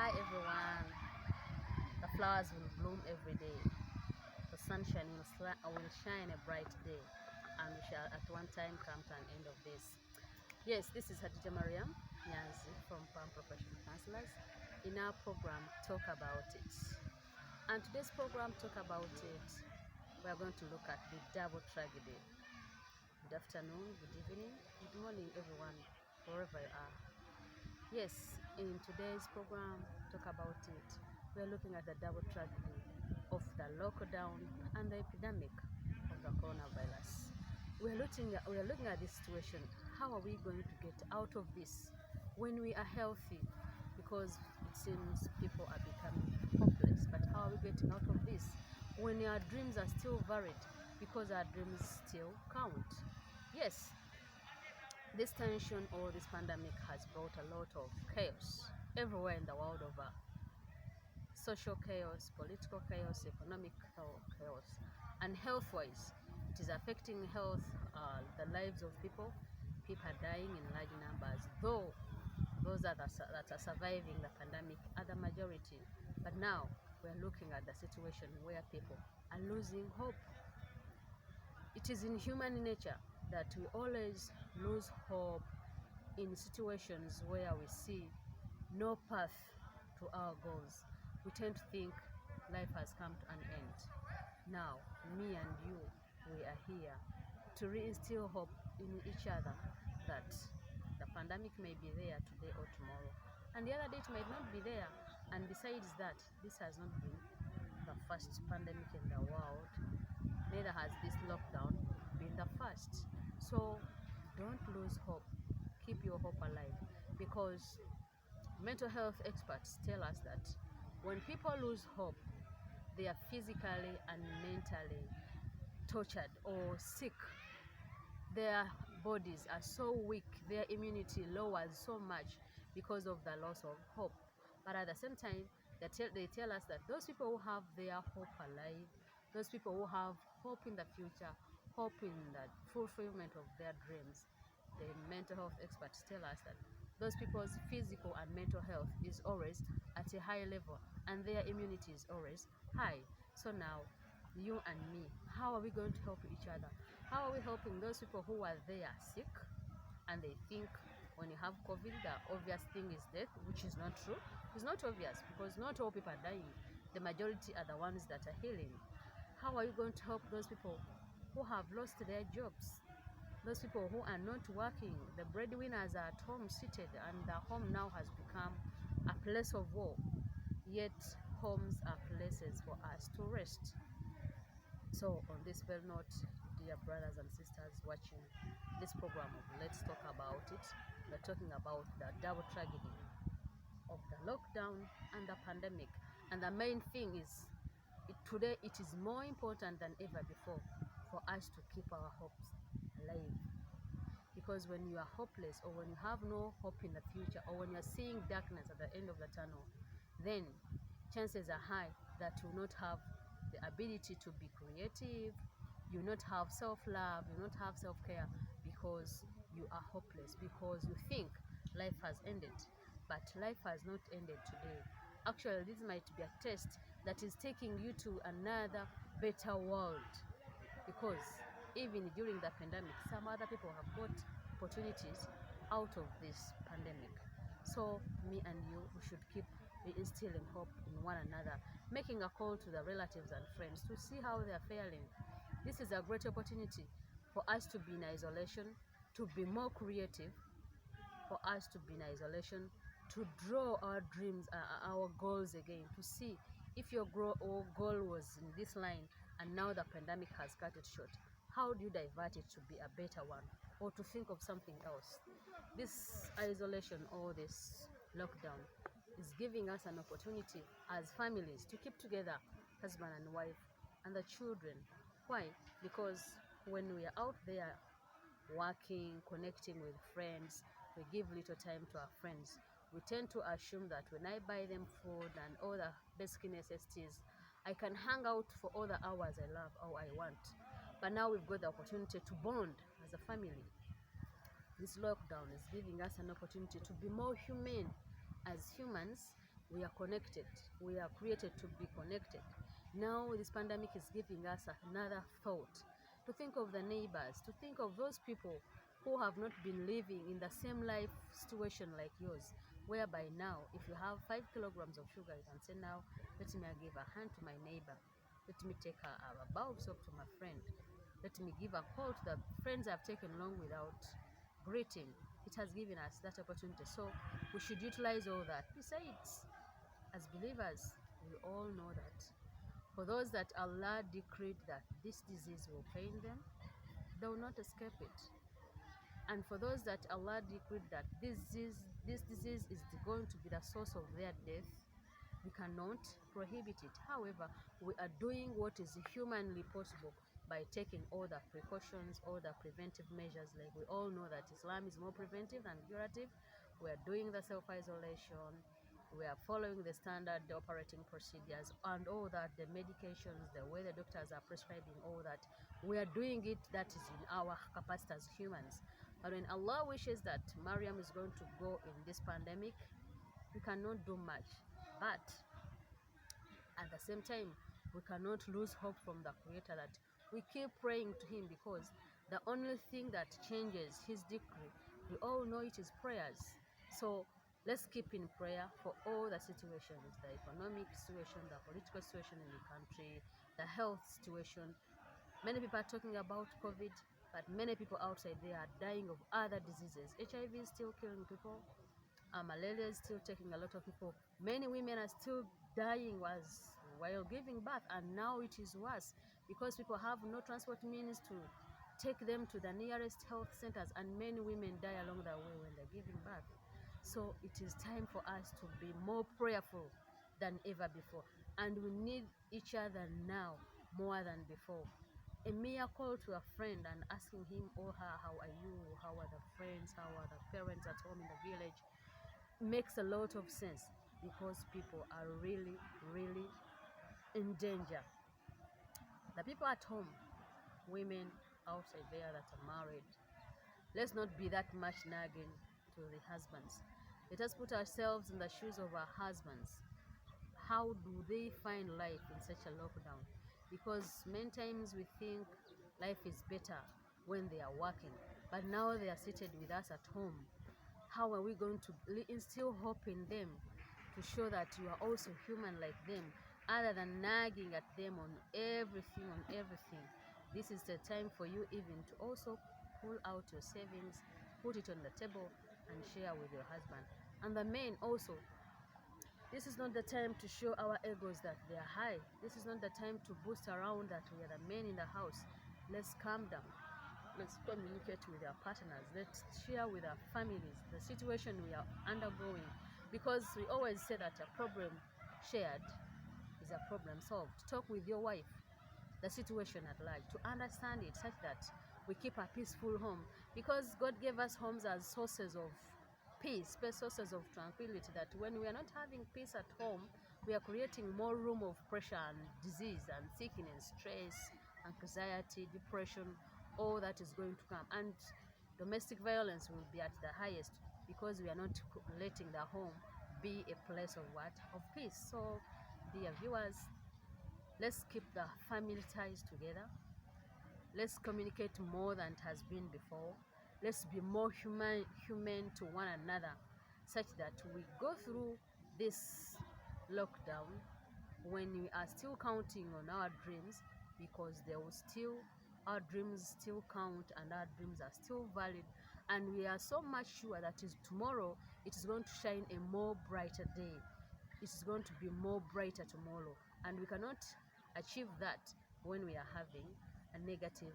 Hi everyone. The flowers will bloom every day. The sunshine will shine a bright day, and we shall at one time come to an end of this. Yes, this is Hadija Mariam Nyanzi from Palm Professional Counselors. In our program, Talk About It. And today's program, Talk About It, we are going to look at the double tragedy. Good afternoon, good evening, good morning, everyone, wherever you are. Yes, in today's program, Talk About It, we are looking at the double tragedy of the lockdown and the epidemic of the coronavirus. We are looking at this situation. How are we going to get out of this when we are healthy? Because it seems people are becoming hopeless. But how are we getting out of this when our dreams are still varied? Because our dreams still count. Yes, this tension or this pandemic has brought a lot of chaos everywhere in the world over. Social chaos, political chaos, economic chaos, and health-wise, it is affecting health, the lives of people. People are dying in large numbers, though those that are surviving the pandemic are the majority. But now we're looking at the situation where people are losing hope. It is in human nature that we always lose hope in situations where we see no path to our goals. We tend to think life has come to an end. Now, me and you, we are here to reinstill hope in each other that the pandemic may be there today or tomorrow, and the other day it might not be there. And besides that, this has not been the first pandemic in the world, neither has this lockdown been the first. So don't lose hope. Keep your hope alive, because mental health experts tell us that when people lose hope, they are physically and mentally tortured or sick. Their bodies are so weak, their immunity lowers so much because of the loss of hope. But at the same time, they tell us that those people who have their hope alive, those people who have hope in the future, hope in the fulfillment of their dreams, the mental health experts tell us that those people's physical and mental health is always at a high level, and their immunity is always high. So now, you and me, how are we going to help each other? How are we helping those people who are there sick and they think when you have COVID, the obvious thing is death, which is not true? It's not obvious, because not all people are dying. The majority are the ones that are healing. How are you going to help those people who have lost their jobs? Those people who are not working, the breadwinners are at home seated, and the home now has become a place of war. Yet homes are places for us to rest. So on this very note, dear brothers and sisters watching this program of Let's Talk About It, we're talking about the double tragedy of the lockdown and the pandemic. And the main thing is, today it is more important than ever before for us to keep our hopes alive. Because when you are hopeless, or when you have no hope in the future, or when you're seeing darkness at the end of the tunnel, then chances are high that you will not have the ability to be creative, you will not have self-love, you will not have self-care, because you are hopeless, because you think life has ended. But life has not ended today. Actually, this might be a test that is taking you to another better world, because even during the pandemic, some other people have got opportunities out of this pandemic. So me and you, we should keep reinstilling hope in one another, making a call to the relatives and friends to see how they are faring. This is a great opportunity for us to be in isolation, to be more creative, for us to be in isolation, to draw our dreams, our goals again, to see if your goal was in this line and now the pandemic has cut it short. How do you divert it to be a better one, or to think of something else? This isolation or this lockdown is giving us an opportunity as families to keep together, husband and wife, and the children. Why? Because when we are out there working, connecting with friends, we give little time to our friends. We tend to assume that when I buy them food and all the basic necessities, I can hang out for all the hours I love or I want. But now we've got the opportunity to bond as a family. This lockdown is giving us an opportunity to be more humane as humans, We are connected. We are created to be connected. Now this pandemic is giving us another thought to think of the neighbors, to think of those people who have not been living in the same life situation like yours, whereby now if you have 5 kilograms of sugar, you can say, now let me give a hand to my neighbor, let me take a bowl of soap to my friend, let me give a call to the friends I've taken long without greeting. It has given us that opportunity, so we should utilize all that. Besides, as believers, we all know that for those that Allah decreed that this disease will pain them, they will not escape it. And for those that Allah decreed that this disease is going to be the source of their death, we cannot prohibit it. However, we are doing what is humanly possible by taking all the precautions, all the preventive measures. Like we all know that Islam is more preventive than curative. We are doing the self-isolation. We are following the standard operating procedures and all that, the medications, the way the doctors are prescribing, all that. We are doing it, that is in our capacity as humans. But when Allah wishes that Maryam is going to go in this pandemic, we cannot do much. But at the same time, we cannot lose hope from the Creator, that we keep praying to Him, because the only thing that changes His decree, we all know it is prayers. So let's keep in prayer for all the situations, the economic situation, the political situation in the country, the health situation. Many people are talking about COVID, but many people outside there are dying of other diseases. HIV is still killing people. Malaria is still taking a lot of people. Many women are still dying while giving birth, and now it is worse because people have no transport means to take them to the nearest health centers, and many women die along the way when they're giving birth. So it is time for us to be more prayerful than ever before, and we need each other now more than before. A mere call to a friend and asking him or her, how are you, how are the friends, how are the parents at home in the village, makes a lot of sense, because people are really in danger. The people at home, women outside there that are married, let's not be that much nagging to the husbands. Let us put ourselves in the shoes of our husbands. How do they find life in such a lockdown? Because many times we think life is better when they are working, but now they are seated with us at home. How are we going to instill hope in them to show that you are also human like them, other than nagging at them on everything? This is the time for you even to also pull out your savings, put it on the table and share with your husband. And the men also, this is not the time to show our egos that they are high. This is not the time to boost around that we are the men in the house. Let's calm down. Let's communicate with our partners. Let's share with our families the situation we are undergoing. Because we always say that a problem shared is a problem solved. Talk with your wife, the situation at large, to understand it such that we keep a peaceful home. Because God gave us homes as sources of peace, sources of tranquility, that when we are not having peace at home, we are creating more room of pressure and disease and sickness, stress, anxiety, depression, all that is going to come. And domestic violence will be at the highest, because we are not letting the home be a place of what? Of peace. So, dear viewers, let's keep the family ties together. Let's communicate more than it has been before. Let's be more human to one another, such that we go through this lockdown when we are still counting on our dreams, because our dreams still count and our dreams are still valid, and we are so much sure that tomorrow it is going to shine a more brighter day. It is going to be more brighter tomorrow, and we cannot achieve that when we are having a negative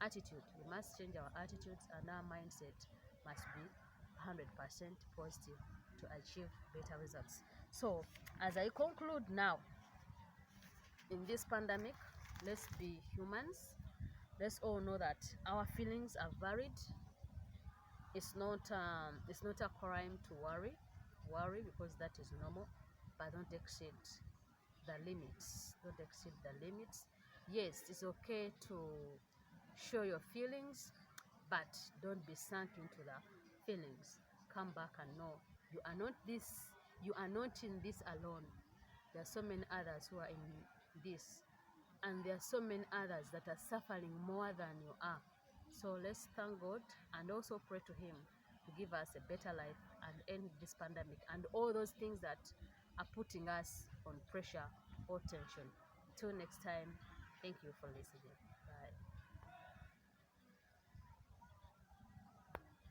attitude. We must change our attitudes, and our mindset must be 100% positive to achieve better results. So, as I conclude now, in this pandemic, let's be humans. Let's all know that our feelings are varied. It's not a crime to worry, because that is normal, but don't exceed the limits. Don't exceed the limits. Yes, it's okay to show your feelings, but don't be sunk into the feelings. Come back and know you are not this You are not in this alone. There are so many others who are in this, and there are so many others that are suffering more than you are. So let's thank God and also pray to Him to give us a better life and end this pandemic and all those things that are putting us on pressure or tension. Till next time, thank you for listening. Bye.